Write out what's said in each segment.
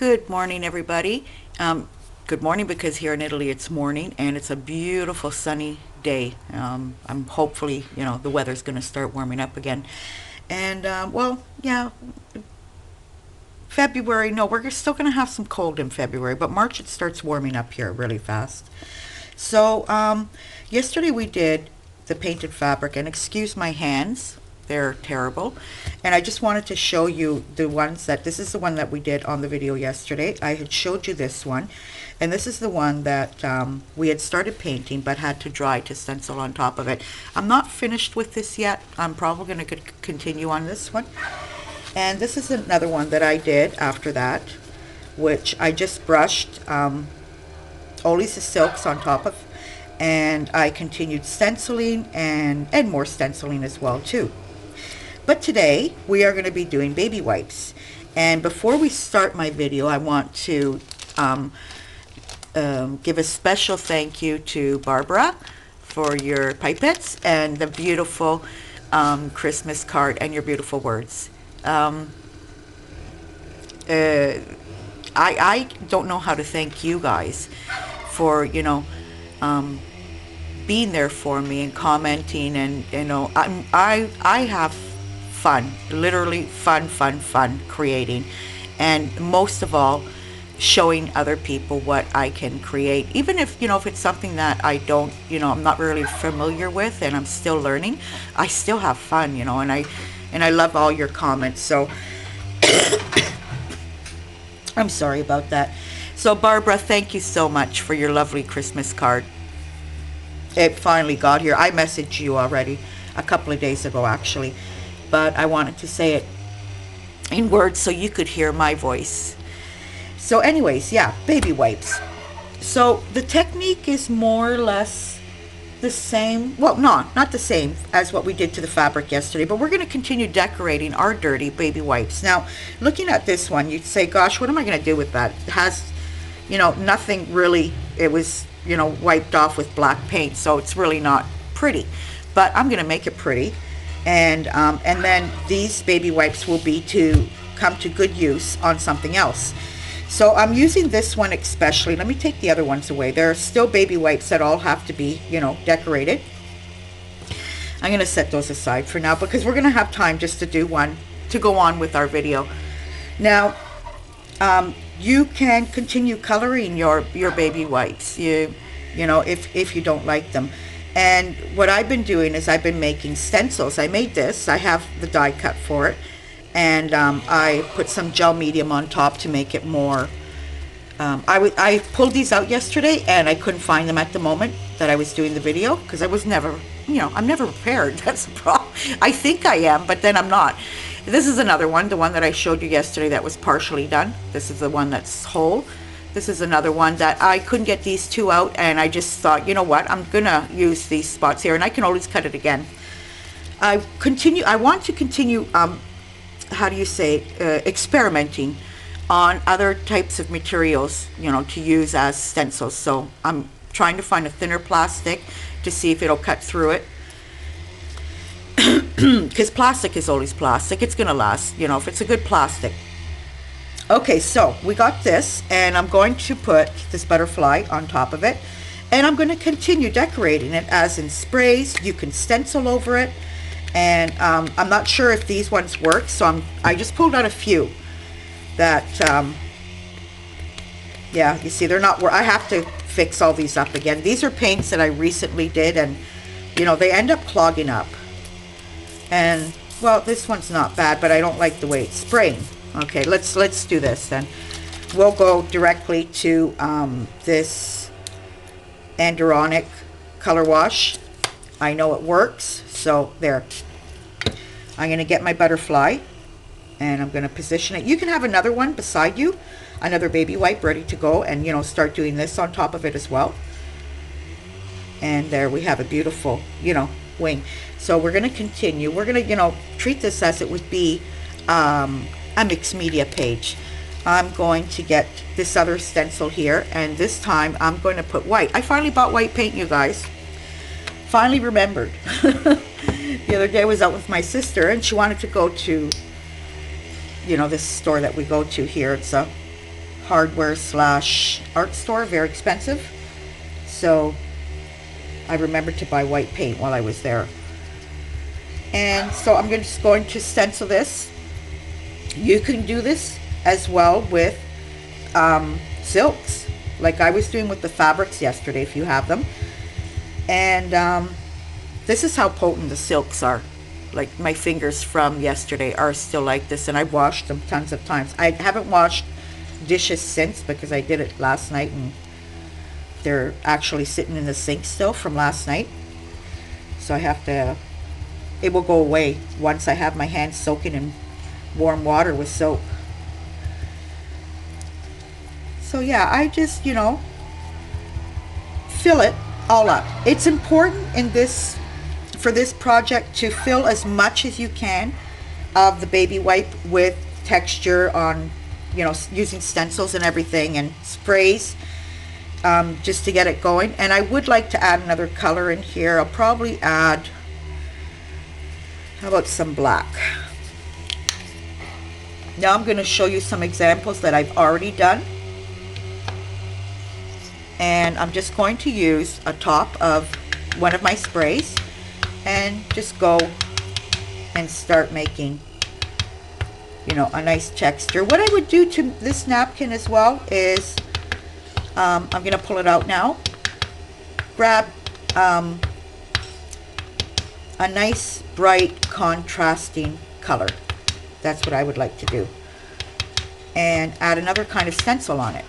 Good morning, everybody. Good morning because here in Italy it's morning and it's a beautiful sunny day. I'm hopefully, the weather's going to start warming up again. And yeah, February, no, we're still going to have some cold in February, but March it starts warming up here really fast. So, yesterday we did the painted fabric, and excuse my hands, they're terrible. And I just wanted to show you this is the one that we did on the video yesterday. I had showed you this one, and this is the one that we had started painting but had to dry to stencil on top of it. I'm not finished with this yet. I'm probably going to continue on this one. And this is another one that I did after that, which I just brushed Olisa silks on top of, and I continued stenciling and more stenciling as well too. But today we are going to be doing baby wipes, and before we start my video I want to give a special thank you to Barbara for your pipettes and the beautiful Christmas card and your beautiful words. I don't know how to thank you guys for being there for me and commenting, and I have fun, literally fun creating, and most of all showing other people what I can create, even if if it's something that I don't I'm not really familiar with and I'm still learning. I still have fun, and I love all your comments. So I'm sorry about that. So Barbara, thank you so much for your lovely Christmas card. It finally got here. I messaged you already a couple of days ago actually, but I wanted to say it in words so you could hear my voice. So anyways, yeah, baby wipes. So the technique is more or less the same. Well, no, not the same as what we did to the fabric yesterday, but we're going to continue decorating our dirty baby wipes. Now, looking at this one, you'd say, gosh, what am I going to do with that? It has, nothing really. It was, wiped off with black paint, so it's really not pretty. But I'm going to make it pretty, and then these baby wipes will be to come to good use on something else. So I'm using this one especially. Let me take the other ones away. There are still baby wipes that all have to be, decorated. I'm going to set those aside for now because we're going to have time just to do one to go on with our video. Now, you can continue coloring your baby wipes, if you don't like them. And what I've been doing is I've been making stencils. I made this. I have the die cut for it. And I put some gel medium on top to make it more. I pulled these out yesterday and I couldn't find them at the moment that I was doing the video because I was never, I'm never prepared. That's the problem. I think I am, but then I'm not. This is another one, the one that I showed you yesterday that was partially done. This is the one that's whole. This is another one that I couldn't get these two out, and I just thought, you know what, I'm gonna use these spots here, and I can always cut it again. I want to continue experimenting on other types of materials, to use as stencils. So I'm trying to find a thinner plastic to see if it'll cut through it. Because plastic is always plastic. It's gonna last, if it's a good plastic. Okay, so we got this, and I'm going to put this butterfly on top of it, and I'm going to continue decorating it as in sprays. You can stencil over it. And I'm not sure if these ones work, so I just pulled out a few that yeah, you see they're not. I have to fix all these up again. These are paints that I recently did, and they end up clogging up. And well, this one's not bad, but I don't like the way it's spraying. Okay, let's do this then. We'll go directly to this Andronic color wash. I know it works. So there. I'm going to get my butterfly and I'm going to position it. You can have another one beside you, another baby wipe ready to go, and start doing this on top of it as well. And there we have a beautiful, wing. So we're going to continue. We're going to, treat this as it would be a mixed media page. I'm going to get this other stencil here, and this time I'm going to put white. I finally bought white paint, you guys. Finally remembered. The other day I was out with my sister and she wanted to go to this store that we go to here. It's hardware slash art store, very expensive. So I remembered to buy white paint while I was there. And so I'm just going to stencil this. You can do this as well with silks, like I was doing with the fabrics yesterday, if you have them. And this is how potent the silks are. Like my fingers from yesterday are still like this, and I've washed them tons of times. I haven't washed dishes since because I did it last night, and they're actually sitting in the sink still from last night. So I have to, it will go away once I have my hands soaking in warm water with soap. So yeah, I just, you know, fill it all up. It's important in this, for this project, to fill as much as you can of the baby wipe with texture on, you know, using stencils and everything and sprays, just to get it going. And I would like to add another color in here. I'll probably add, how about some black? Now I'm going to show you some examples that I've already done. And I'm just going to use a top of one of my sprays and just go and start making, you know, a nice texture. What I would do to this napkin as well is, I'm going to pull it out now, grab a nice bright contrasting color. That's what I would like to do, and add another kind of stencil on it.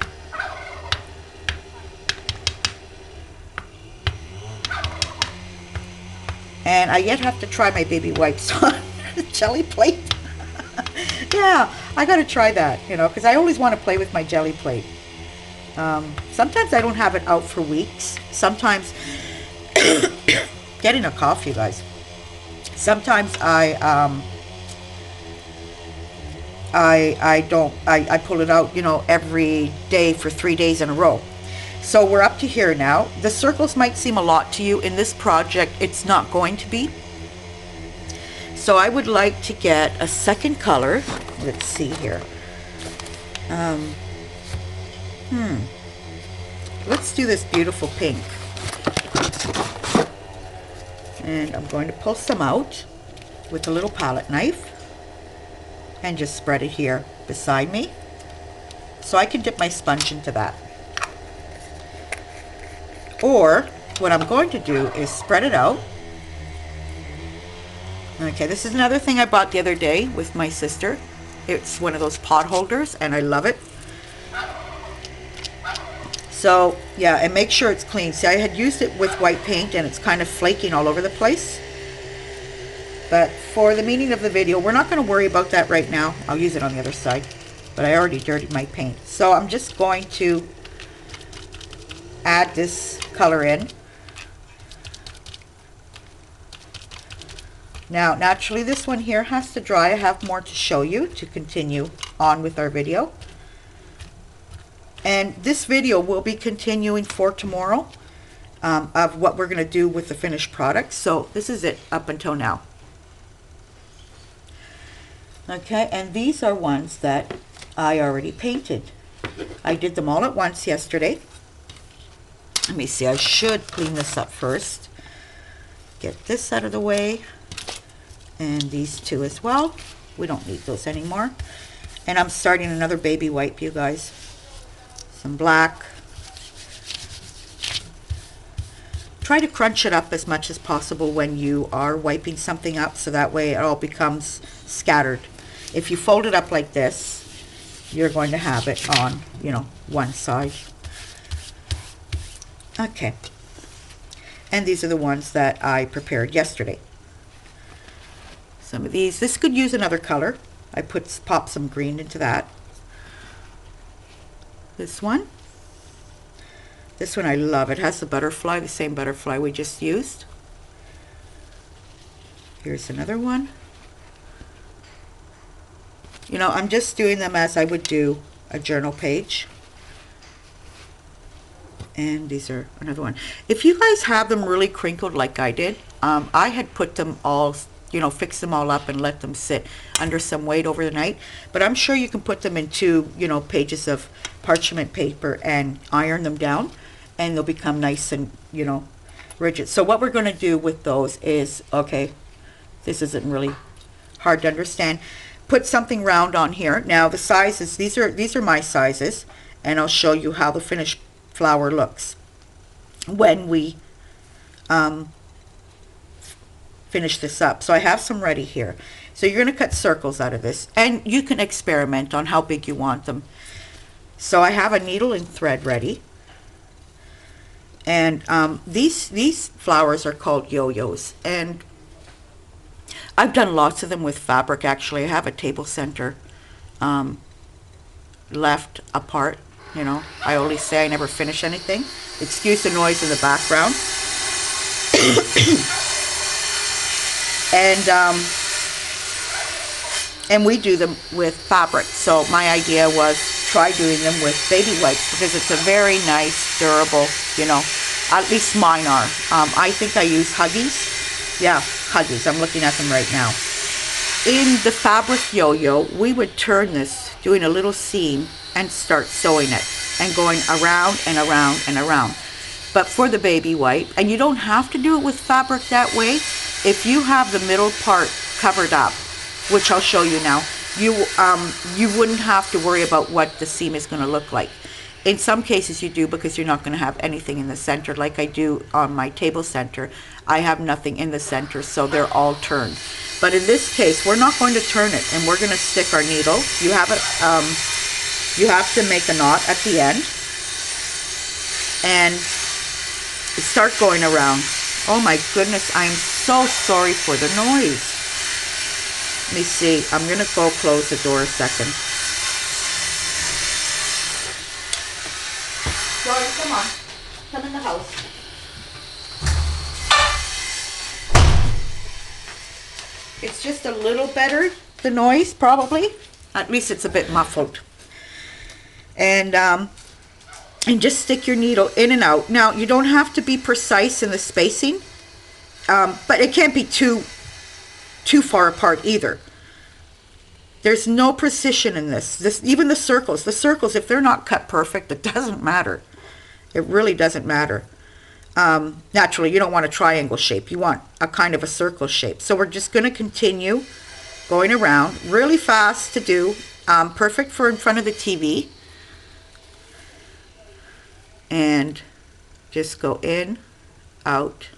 And I yet have to try my baby wipes on jelly plate. Yeah, I gotta try that, you know, because I always want to play with my jelly plate. Sometimes I don't have it out for weeks. Sometimes getting a cough, you guys. Sometimes I pull it out, you know, every day for 3 days in a row. So we're up to here now. The circles might seem a lot to you. In this project, it's not going to be. So I would like to get a second color. Let's see here. Let's do this beautiful pink. And I'm going to pull some out with a little palette knife and just spread it here beside me, so I can dip my sponge into that. Or what I'm going to do is spread it out. Okay, this is another thing I bought the other day with my sister. It's one of those pot holders, and I love it. So yeah, and make sure it's clean. See, I had used it with white paint and it's kind of flaking all over the place. But for the meaning of the video, we're not going to worry about that right now. I'll use it on the other side, but I already dirtied my paint. So I'm just going to add this color in. Now, naturally, this one here has to dry. I have more to show you to continue on with our video. And this video will be continuing for tomorrow, of what we're going to do with the finished product. So this is it up until now. Okay, and these are ones that I already painted. I did them all at once yesterday. Let me see, I should clean this up first. Get this out of the way. And these two as well. We don't need those anymore. And I'm starting another baby wipe, you guys. Some black. Try to crunch it up as much as possible when you are wiping something up, so that way it all becomes scattered. If you fold it up like this, you're going to have it on, you know, one side. Okay. And these are the ones that I prepared yesterday. Some of these, this could use another color. I popped some green into that. This one I love. It has the butterfly, the same butterfly we just used. Here's another one. You know, I'm just doing them as I would do a journal page. And these are another one. If you guys have them really crinkled like I did, I had put them all fix them all up and let them sit under some weight over the night. But I'm sure you can put them in 2, pages of parchment paper and iron them down, and they'll become nice and, rigid. So what we're going to do with those is, okay, this isn't really hard to understand. Put something round on here. Now the sizes, these are my sizes, and I'll show you how the finished flower looks when we finish this up. So I have some ready here. So you're going to cut circles out of this, and you can experiment on how big you want them. So I have a needle and thread ready, and these flowers are called yo-yos, and I've done lots of them with fabric. Actually, I have a table center left apart. I always say I never finish anything. Excuse the noise in the background. And we do them with fabric. So my idea was try doing them with baby wipes, because it's a very nice, durable, at least mine are. I think I use Huggies. Yeah, Huggies. I'm looking at them right now. In the fabric yo-yo, we would turn this, doing a little seam, and start sewing it and going around and around and around. But for the baby wipe, and you don't have to do it with fabric that way, if you have the middle part covered up, which I'll show you now, you wouldn't have to worry about what the seam is going to look like. In some cases you do, because you're not going to have anything in the center, like I do on my table center. I have nothing in the center, so they're all turned. But in this case, we're not going to turn it, and we're going to stick our needle. You have it. You have to make a knot at the end and start going around. Oh my goodness, I'm so sorry for the noise. Let me see. I'm going to go close the door a second. Jordan, come on. Come in the house. It's just a little better, the noise, probably. At least it's a bit muffled. And just stick your needle in and out. Now, you don't have to be precise in the spacing, but it can't be too far apart either. There's no precision in this. Even the circles, if they're not cut perfect, it doesn't matter. It really doesn't matter. Naturally, you don't want a triangle shape. You want a kind of a circle shape. So we're just going to continue going around really fast to do. Perfect for in front of the TV. And just go in, out,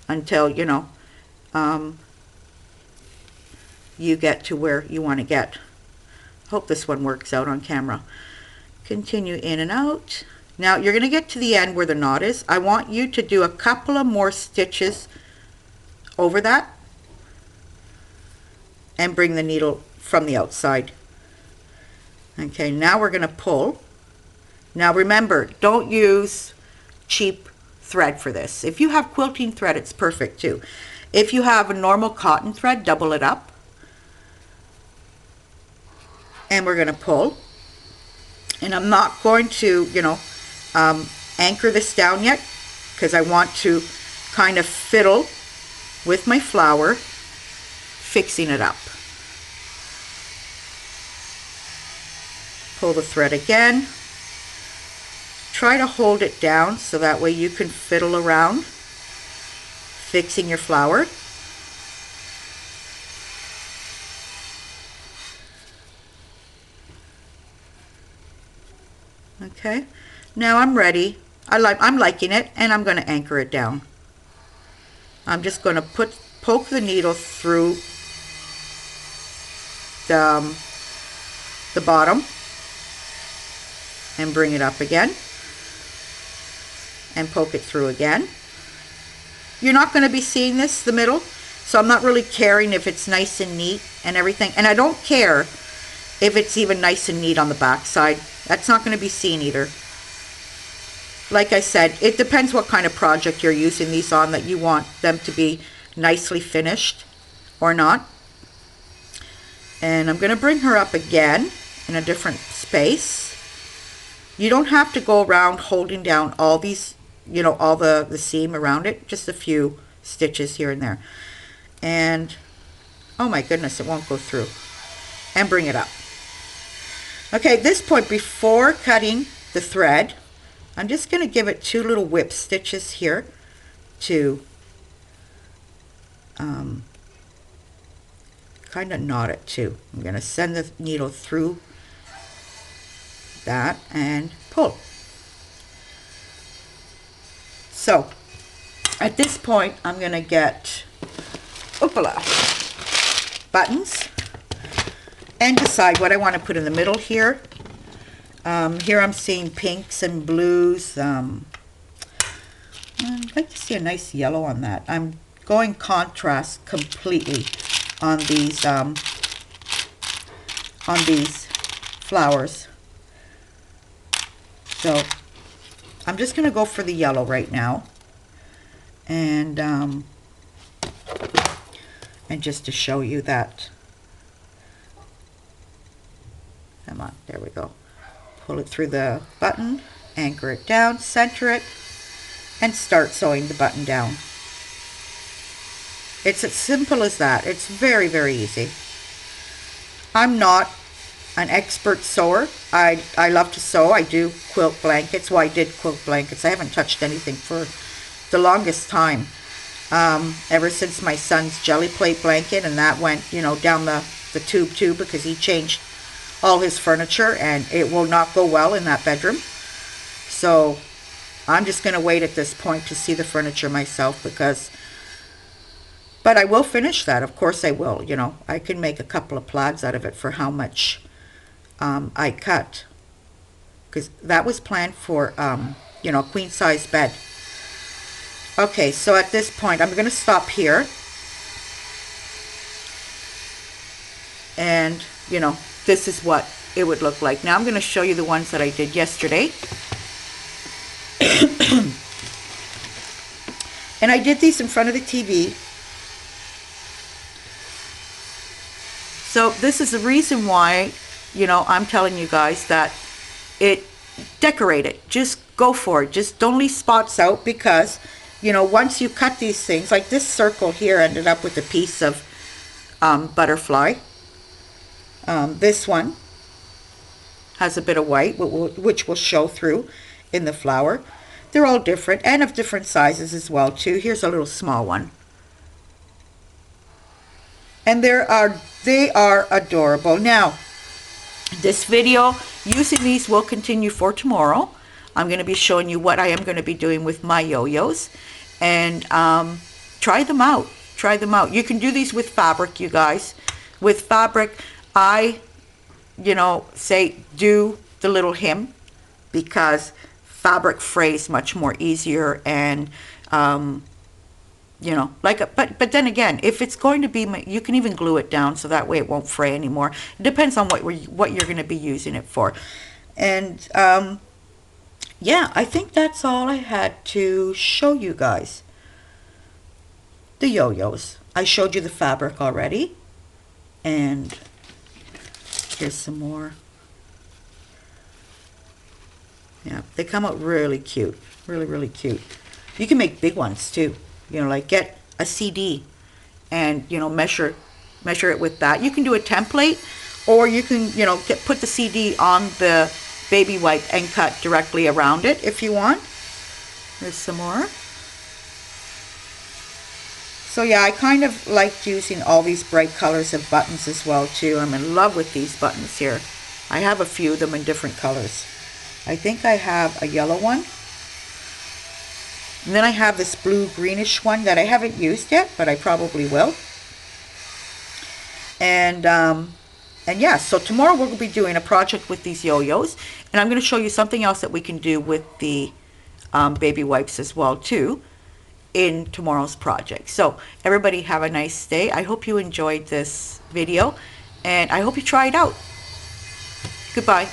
until, you get to where you want to get. Hope this one works out on camera. Continue in and out. Now you're going to get to the end where the knot is. I want you to do a couple of more stitches over that and bring the needle from the outside. Okay, now we're going to pull. Now remember, don't use cheap thread for this. If you have quilting thread, it's perfect too. If you have a normal cotton thread, double it up. And we're going to pull. And I'm not going to, anchor this down yet, because I want to kind of fiddle with my flower, fixing it up. Pull the thread again. Try to hold it down so that way you can fiddle around, fixing your flower. Okay, now I'm ready. I'm liking it, and I'm going to anchor it down. I'm just going to poke the needle through the bottom and bring it up again, and poke it through again. You're not going to be seeing this, the middle, so I'm not really caring if it's nice and neat and everything. And I don't care if it's even nice and neat on the back side. That's not going to be seen either. Like I said, it depends what kind of project you're using these on, that you want them to be nicely finished or not. And I'm going to bring her up again in a different space. You don't have to go around holding down all these, all the seam around it, just a few stitches here and there. And oh my goodness, it won't go through. And bring it up. Okay, at this point, before cutting the thread, I'm just going to give it 2 little whip stitches here to kind of knot it too. I'm going to send the needle through that and pull. So at this point, I'm going to get buttons and decide what I want to put in the middle here. Here I'm seeing pinks and blues. I'd like to see a nice yellow on that. I'm going contrast completely on these flowers. So I'm just going to go for the yellow right now, and just to show you that. Come on, there we go. Pull it through the button, anchor it down, center it, and start sewing the button down. It's as simple as that. It's very, very easy. I'm not an expert sewer. I love to sew. I do quilt blankets. Well, I did quilt blankets. I haven't touched anything for the longest time. Ever since my son's jelly plate blanket, and that went, you know, down the tube too, because he changed all his furniture and it will not go well in that bedroom. So I'm just going to wait at this point to see the furniture myself, but I will finish that. Of course I will. You know, I can make a couple of plaids out of it for how much I cut, because that was planned for you know, a queen size bed. Okay, so at this point I'm going to stop here, and you know, this is what it would look like. Now I'm going to show you the ones that I did yesterday. And I did these in front of the TV. So this is the reason why, you know, I'm telling you guys that decorate it. Just go for it. Just don't leave spots out, because, you know, once you cut these things, like this circle here ended up with a piece of butterfly. This one has a bit of white, which will show through in the flower. They're all different and of different sizes as well too. Here's a little small one. And they are adorable. Now, this video using these will continue for tomorrow. I'm going to be showing you what I am going to be doing with my yo-yos, and try them out. Try them out. You can do these with fabric, you guys. With fabric, I, you know, say do the little hem, because fabric frays much more easier, and you know, like, but then again, if it's going to be, you can even glue it down so that way it won't fray anymore. It depends on what you're going to be using it for. And yeah, I think that's all I had to show you guys. The yo-yos. I showed you the fabric already, and here's some more. Yeah, they come out really cute. Really, really cute. You can make big ones too. You know, like get a CD and, you know, measure it with that. You can do a template, or you can, you know, put the CD on the baby wipe and cut directly around it if you want. There's some more. So yeah, I kind of like using all these bright colors of buttons as well too. I'm in love with these buttons here. I have a few of them in different colors. I think I have a yellow one. And then I have this blue greenish one that I haven't used yet, but I probably will. And yeah, so tomorrow we're going to be doing a project with these yo-yos, and I'm going to show you something else that we can do with the baby wipes as well too in tomorrow's project. So everybody have a nice day. I hope you enjoyed this video, and I hope you try it out. Goodbye.